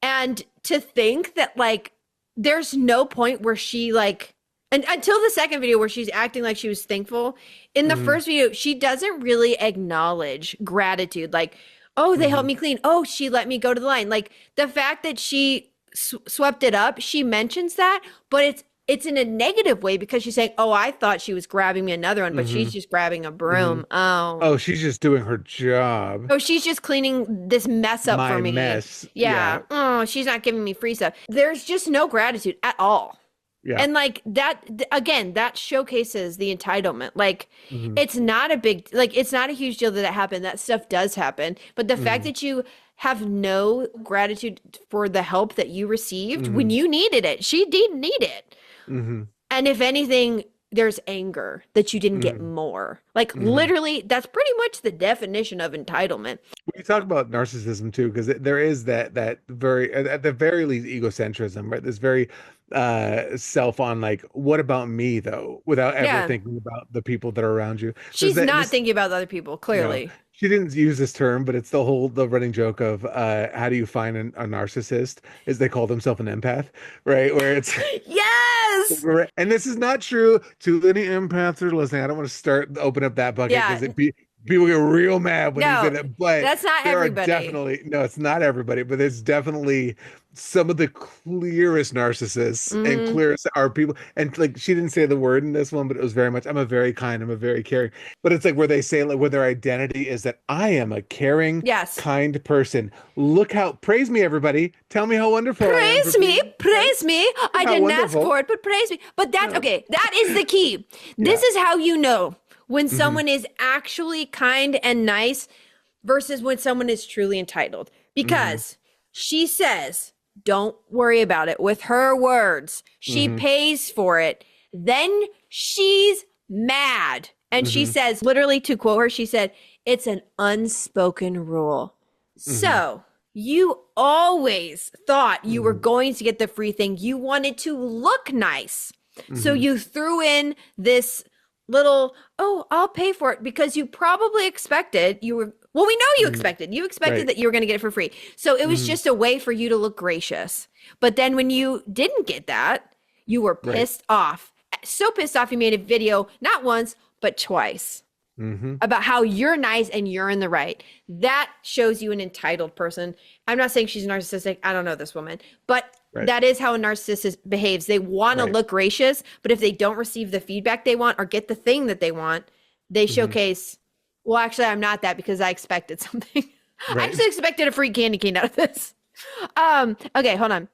And to think that like there's no point where she like until the second video where she's acting like she was thankful. In the first video, she doesn't really acknowledge gratitude. Like, oh, they helped me clean. Oh, she let me go to the line. Like the fact that she swept it up, she mentions that, but it's in a negative way because she's saying, oh, I thought she was grabbing me another one, but she's just grabbing a broom. Oh, she's just doing her job. Oh, she's just cleaning this mess up for me. Mess. Yeah. Oh, she's not giving me free stuff. There's just no gratitude at all. Yeah. And like that, again, that showcases the entitlement. Like it's not it's not a huge deal that happened. That stuff does happen. But the fact that you have no gratitude for the help that you received when you needed it, she didn't need it. And if anything, there's anger that you didn't get more. Like literally, that's pretty much the definition of entitlement. We talk about narcissism too, because there is that very, at the very least, egocentrism, right? This very self on like, what about me though, without ever thinking about the people that are around you. She's not thinking about other people, clearly. No, she didn't use this term, but it's the running joke of how do you find a narcissist is they call themselves an empath, right? Where it's yes, and this is not true to any empaths that are listening. I don't want to open up that bucket because people get real mad when you say that, but that's not everybody. It's not everybody, but it's definitely some of the clearest narcissists and clearest are people. And like, she didn't say the word in this one, but it was very much, I'm a very caring, but it's like where they say like where their identity is that I am a caring, kind person. Praise me, everybody. Tell me how wonderful praise me. I didn't ask for it, but praise me. But that's okay. That is the key. This is how you know when someone is actually kind and nice versus when someone is truly entitled. Because she says, don't worry about it. With her words, she pays for it. Then she's mad. And she says, literally to quote her, she said, it's an unspoken rule. So you always thought you were going to get the free thing. You wanted to look nice. So you threw in this little, oh, I'll pay for it because you probably expected we know you expected that you were going to get it for free. So it was just a way for you to look gracious. But then when you didn't get that, you were pissed off. So pissed off you made a video, not once, but twice about how you're nice and you're in the right. That shows you an entitled person. I'm not saying she's narcissistic. I don't know this woman, but that is how a narcissist behaves. They want to look gracious, but if they don't receive the feedback they want or get the thing that they want, they showcase, well, actually, I'm not that because I expected something. I actually expected a free candy cane out of this. Okay, hold on.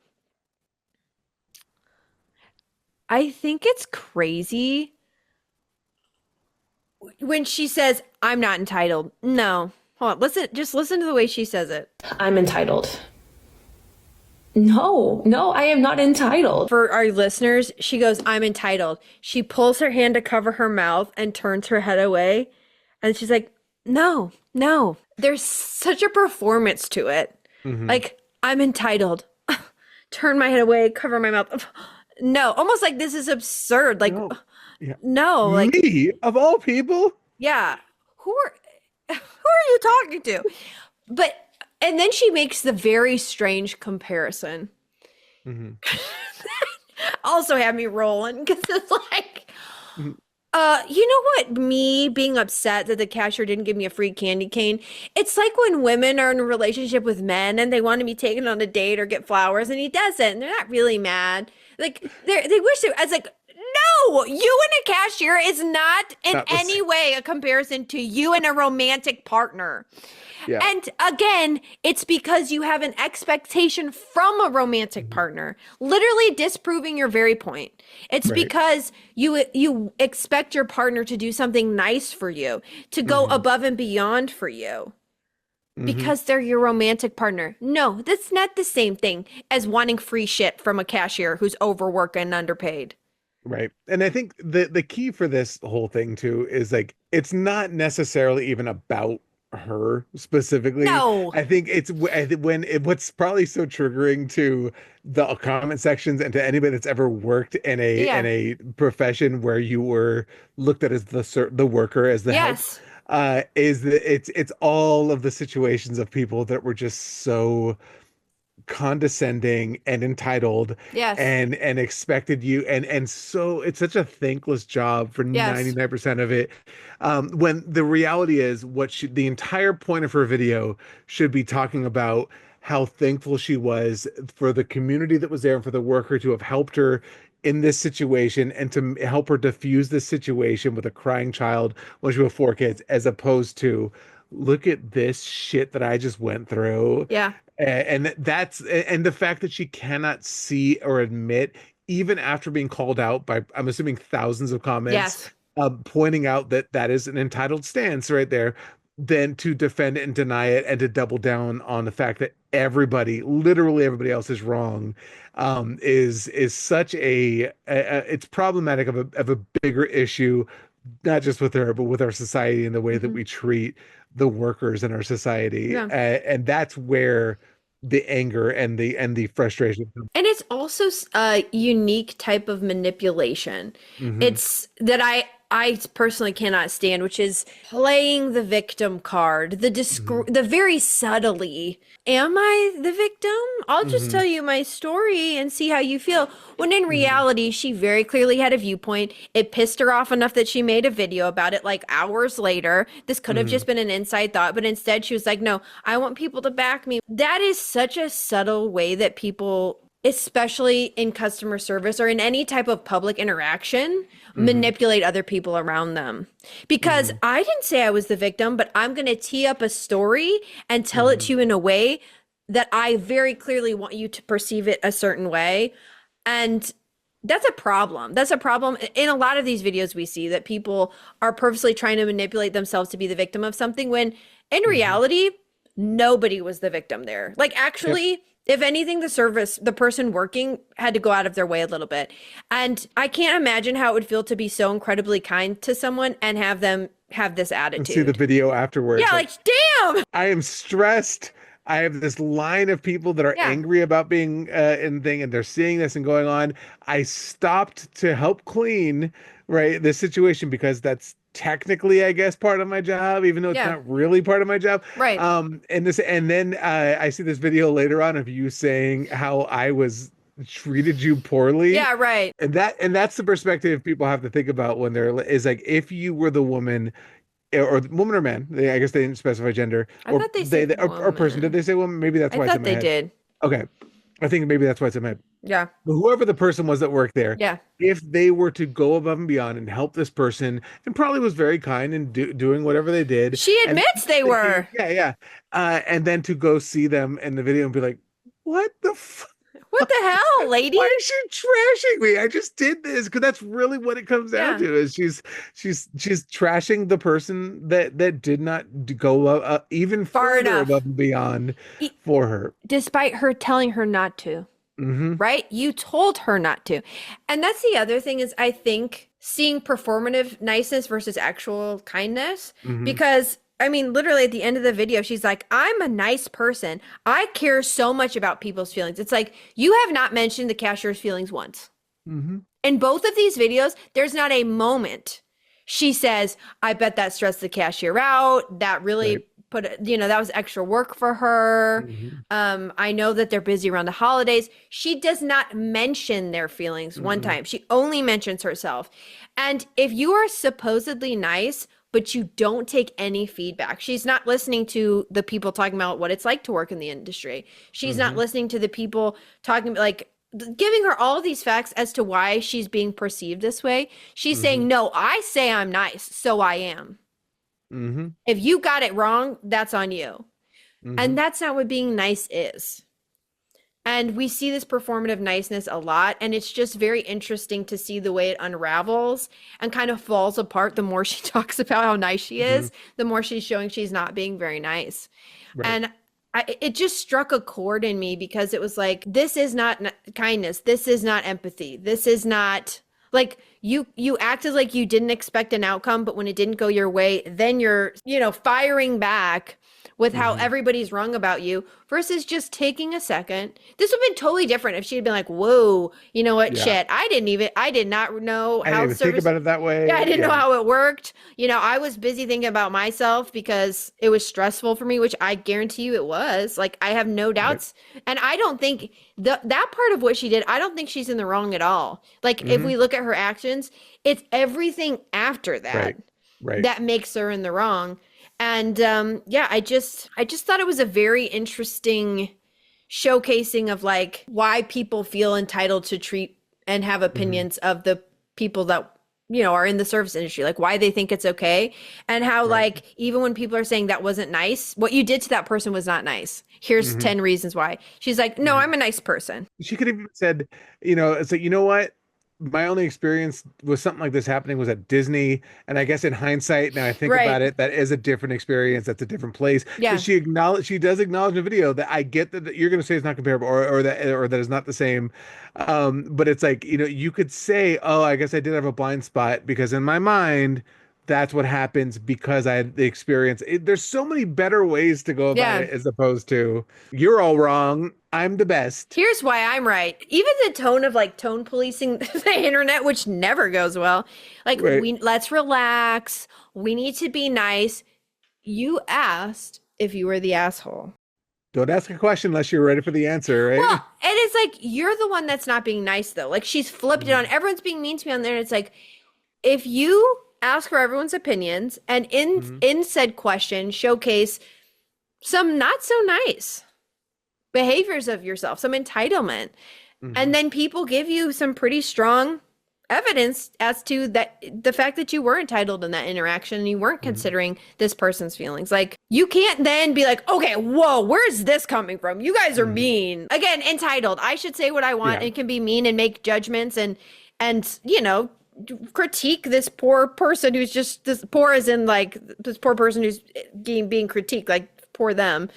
I think it's crazy when she says, I'm not entitled. No, hold on. Just listen to the way she says it. I'm entitled. No, I am not entitled. For our listeners, she goes, I'm entitled. She pulls her hand to cover her mouth and turns her head away. And she's like, no. There's such a performance to it. Like, I'm entitled. Turn my head away, cover my mouth. No, almost like this is absurd. Like, no. Like, me, of all people? Yeah. Who are you talking to? But, and then she makes the very strange comparison. Also had me rolling because it's like, you know what? Me being upset that the cashier didn't give me a free candy cane. It's like when women are in a relationship with men and they want to be taken on a date or get flowers and he doesn't. And they're not really mad. Like they wish they. I was like, no, you and a cashier is not in any way a comparison to you and a romantic partner. Yeah. And again, it's because you have an expectation from a romantic partner, literally disproving your very point. It's because you expect your partner to do something nice for you, to go above and beyond for you. Because they're your romantic partner. No, that's not the same thing as wanting free shit from a cashier who's overworked and underpaid. Right. And I think the key for this whole thing too is like, it's not necessarily even about her specifically. No. I think what's probably so triggering to the comment sections and to anybody that's ever worked in a profession where you were looked at as the worker, as the help, Yes. is that it's all of the situations of people that were just so condescending and entitled Yes. and expected you, and so it's such a thankless job for Yes. 99% of it, when the reality is the entire point of her video should be talking about how thankful she was for the community that was there and for the worker to have helped her in this situation and to help her diffuse this situation with a crying child when she was 4 kids, as opposed to look at this shit that I just went through. Yeah. And the fact that she cannot see or admit, even after being called out by, I'm assuming, thousands of comments, Yes. pointing out that that is an entitled stance right there, then to defend it and deny it and to double down on the fact that literally everybody else is wrong, is such it's problematic of a bigger issue, not just with her, but with our society and the way that we treat the workers in our society. Yeah. And that's where the anger and the frustration comes. And it's also a unique type of manipulation. Mhm. It's that I personally cannot stand, which is playing the victim card, the very subtly, am I the victim? I'll just tell you my story and see how you feel. When in reality, she very clearly had a viewpoint. It pissed her off enough that she made a video about it like hours later. This could have just been an inside thought, but instead she was like, no, I want people to back me. That is such a subtle way that people, especially in customer service or in any type of public interaction, manipulate other people around them. Because I didn't say I was the victim, but I'm going to tee up a story and tell it to you in a way that I very clearly want you to perceive it a certain way. And that's a problem. That's a problem. In a lot of these videos we see that people are purposely trying to manipulate themselves to be the victim of something, when in reality, nobody was the victim there. Like, actually, if anything, the person working had to go out of their way a little bit. And I can't imagine how it would feel to be so incredibly kind to someone and have them have this attitude. And see the video afterwards. Yeah, like, damn! I am stressed. I have this line of people that are angry about being in thing, and they're seeing this and going on. I stopped to help clean, right, this situation, because that's technically, I guess, part of my job, even though it's not really part of my job. Right. And then I see this video later on of you saying how I treated you poorly. Yeah, right. And that's the perspective people have to think about when is like, if you were the woman, or woman or man, I guess they didn't specify gender. I thought they said or person. Did they say woman? Maybe that's why I it's thought in my they head. did. Okay. I think maybe that's why it's in my head. Yeah. But whoever the person was that worked there, Yeah. if they were to go above and beyond and help this person, and probably was very kind and doing whatever they did. She admits they were. Yeah. And then to go see them in the video and be like, what the fuck? What the hell, lady? Why is she trashing me? I just did this, because that's really what it comes down to. Is she's trashing the person that did not go even Far further enough above and beyond for her, despite her telling her not to. Right? You told her not to. And that's the other thing, is I think seeing performative niceness versus actual kindness, because I mean, literally at the end of the video, she's like, I'm a nice person. I care so much about people's feelings. It's like, you have not mentioned the cashier's feelings once. In both of these videos, there's not a moment she says, I bet that stressed the cashier out. That really that was extra work for her. I know that they're busy around the holidays. She does not mention their feelings one time. She only mentions herself. And if you are supposedly nice, but you don't take any feedback. She's not listening to the people talking about what it's like to work in the industry. She's not listening to the people talking, like, giving her all of these facts as to why she's being perceived this way. She's saying, no, I say I'm nice, so I am. If you got it wrong, that's on you. And that's not what being nice is. And we see this performative niceness a lot, and it's just very interesting to see the way it unravels and kind of falls apart the more she talks about how nice she is, the more she's showing she's not being very nice. And it just struck a chord in me, because it was like, this is not kindness. This is not empathy. This is not, like, you acted like you didn't expect an outcome, but when it didn't go your way, then you're, firing back with how everybody's wrong about you, versus just taking a second. This would have been totally different if she had been like, whoa, you know what, shit, I did not know I how didn't even think about it that way. Yeah, I didn't know how it worked. I was busy thinking about myself because it was stressful for me, which I guarantee you it was. Like, I have no doubts. Right. And I don't think that part of what she did, I don't think she's in the wrong at all. Like, if we look at her actions, it's everything after that that makes her in the wrong. And I just thought it was a very interesting showcasing of like why people feel entitled to treat and have opinions of the people that are in the service industry, like why they think it's okay, and how like even when people are saying that wasn't nice, what you did to that person was not nice. Here's 10 reasons why. She's like, no, I'm a nice person. She could have even said, it's like, you know what? My only experience with something like this happening was at Disney. And I guess in hindsight, now I think about it, that is a different experience. That's a different place. Yeah. She does acknowledge in the video that I get that you're going to say it's not comparable or that is not the same. But it's like, you could say, oh, I guess I did have a blind spot because in my mind, that's what happens because I had the experience. There's so many better ways to go about it as opposed to you're all wrong. I'm the best. Here's why I'm right. Even the tone of like tone policing the internet, which never goes well. Like let's relax. We need to be nice. You asked if you were the asshole. Don't ask a question unless you're ready for the answer, right? Well, and it's like, you're the one that's not being nice though. Like she's flipped it on. Everyone's being mean to me on there. And it's like, if you ask for everyone's opinions and in said question showcase some not so nice behaviors of yourself, some entitlement, and then people give you some pretty strong evidence as to that the fact that you were entitled in that interaction and you weren't considering this person's feelings. Like, you can't then be like, okay, whoa, where's this coming from? You guys are mean. Again, entitled. I should say what I want. And can be mean and make judgments and critique this poor person who's just this poor, as in like this poor person who's being critiqued, like poor them,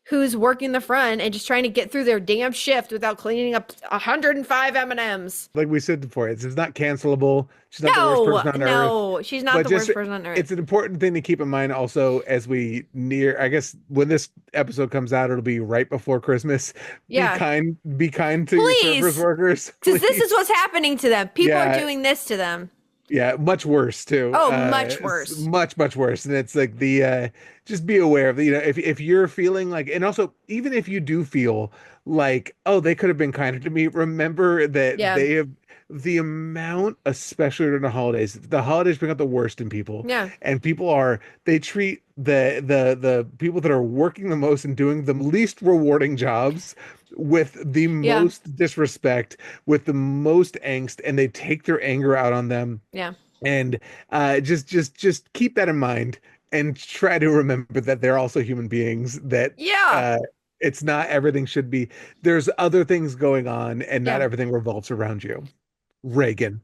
who's working the front and just trying to get through their damn shift without cleaning up 105 M&Ms. Like we said before, it's not cancelable. She's not the worst person on earth. No, she's not the worst person on earth. It's an important thing to keep in mind also as we near, I guess when this episode comes out, it'll be right before Christmas. Yeah. Be kind to your service workers. Because this is what's happening to them. People are doing this to them. Yeah, much worse too. Oh, much worse. Much worse. And it's like just be aware of if you're feeling like, and also even if you do feel like, oh, they could have been kinder to me, remember that they have the amount, especially during the holidays bring out the worst in people. Yeah. And they treat the people that are working the most and doing the least rewarding jobs with the most disrespect, with the most angst, and they take their anger out on them. Yeah. And just keep that in mind and try to remember that they're also human beings, that it's not everything should be. There's other things going on and not everything revolves around you. Regan.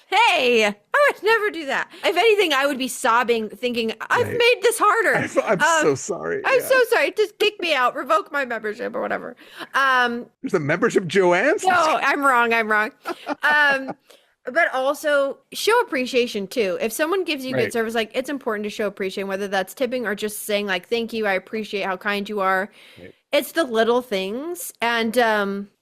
Hey, I would never do that. If anything, I would be sobbing, thinking, I've made this harder. I'm so sorry. I'm so sorry. Just kick me out, revoke my membership or whatever. There's a membership, Joanne's? No, I'm wrong. But also show appreciation too. If someone gives you good service, like, it's important to show appreciation, whether that's tipping or just saying like, thank you, I appreciate how kind you are. Right. It's the little things. And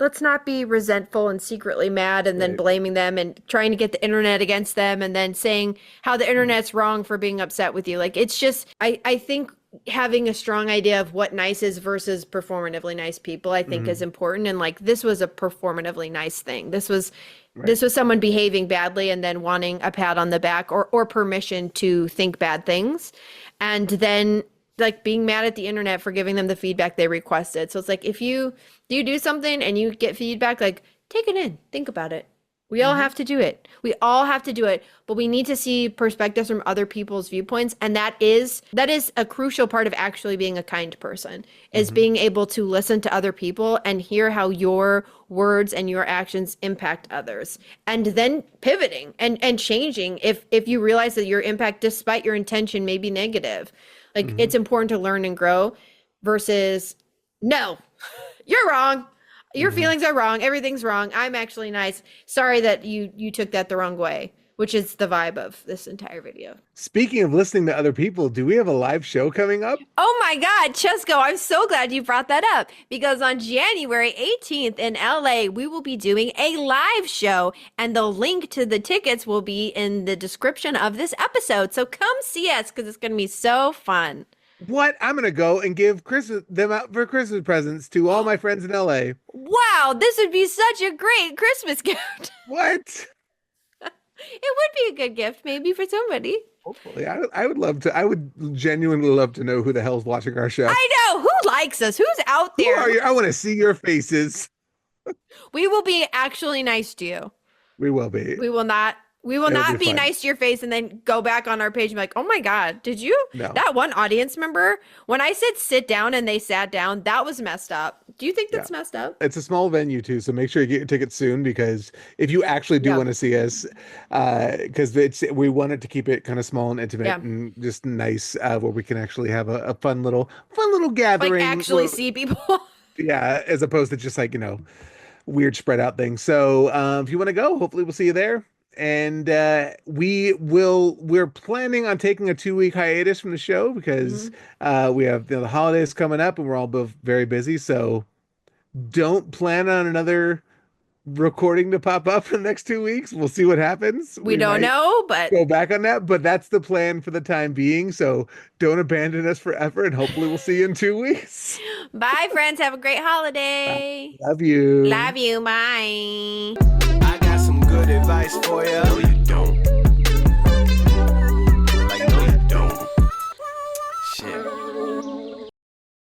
let's not be resentful and secretly mad and then blaming them and trying to get the internet against them and then saying how the internet's wrong for being upset with you. Like, it's just, I think having a strong idea of what nice is versus performatively nice people, I think is important. And like, this was a performatively nice thing. This was someone behaving badly and then wanting a pat on the back or permission to think bad things. And then like being mad at the internet for giving them the feedback they requested. So it's like, if you do something and you get feedback, like, take it in, think about it. We all have to do it. We all have to do it, but we need to see perspectives from other people's viewpoints. And that is a crucial part of actually being a kind person, is being able to listen to other people and hear how your words and your actions impact others. And then pivoting and changing if you realize that your impact, despite your intention, may be negative. Like, it's important to learn and grow versus, no, you're wrong. Your feelings are wrong. Everything's wrong. I'm actually nice. Sorry that you took that the wrong way, which is the vibe of this entire video. Speaking of listening to other people, do we have a live show coming up? Oh my God, Chesko, I'm so glad you brought that up because on January 18th in LA, we will be doing a live show and the link to the tickets will be in the description of this episode. So come see us because it's going to be so fun. What? I'm going to go and give them out for Christmas presents to all my friends in LA. Wow, this would be such a great Christmas gift. What? It would be a good gift maybe for somebody. Hopefully. I would love to. I would genuinely love to know who the hell's watching our show. I know. Who likes us? Who's out Who there? are you? I want to see your faces. We will be actually nice to you. We will be. We will not It'll be be fun. nice to your face and then go back on our page and be like, oh my God, did you? No. That one audience member, when I said sit down and they sat down, that was messed up. Do you think that's messed up? It's a small venue too, so make sure you get your tickets soon because if you actually do want to see us, because we wanted to keep it kind of small and intimate and just nice, where we can actually have a fun little gathering. Like actually see people. Yeah, as opposed to just like, weird spread out things. So if you want to go, hopefully we'll see you there. And we're planning on taking a 2-week hiatus from the show because we have the holidays coming up and we're all both very busy. So don't plan on another recording to pop up in the next 2 weeks. We'll see what happens. We don't know, but go back on that. But that's the plan for the time being. So don't abandon us forever. And hopefully we'll see you in 2 weeks. Bye, friends. Have a great holiday. Love you. Love you. Bye. I got some good advice for you. No, you don't.